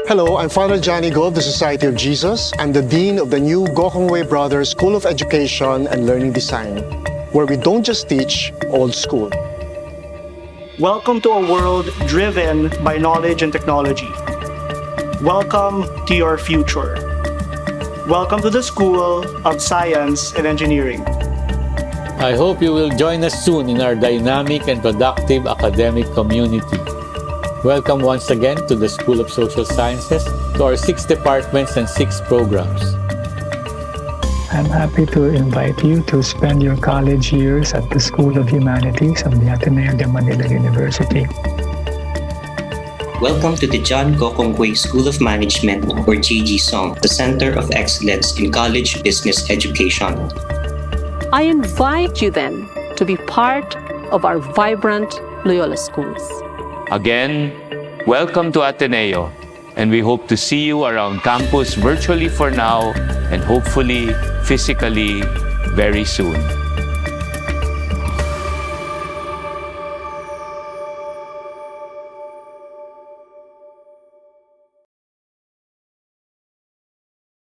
Hello, I'm Father Johnny Go of the Society of Jesus. I'm the Dean of the new Gokongwei Brothers School of Education and Learning Design, where we don't just teach old school. Welcome to a world driven by knowledge and technology. Welcome to your future. Welcome to the School of Science and Engineering. I hope you will join us soon in our dynamic and productive academic community. Welcome once again to the School of Social Sciences, to our 6 departments and 6 programs. I'm happy to invite you to spend your college years at the School of Humanities of the Ateneo de Manila University. Welcome to the John Gokongwei School of Management, or JG-SOM, the Center of Excellence in College Business Education. I invite you then to be part of our vibrant Loyola Schools. Again, welcome to Ateneo, and we hope to see you around campus virtually for now and hopefully physically very soon.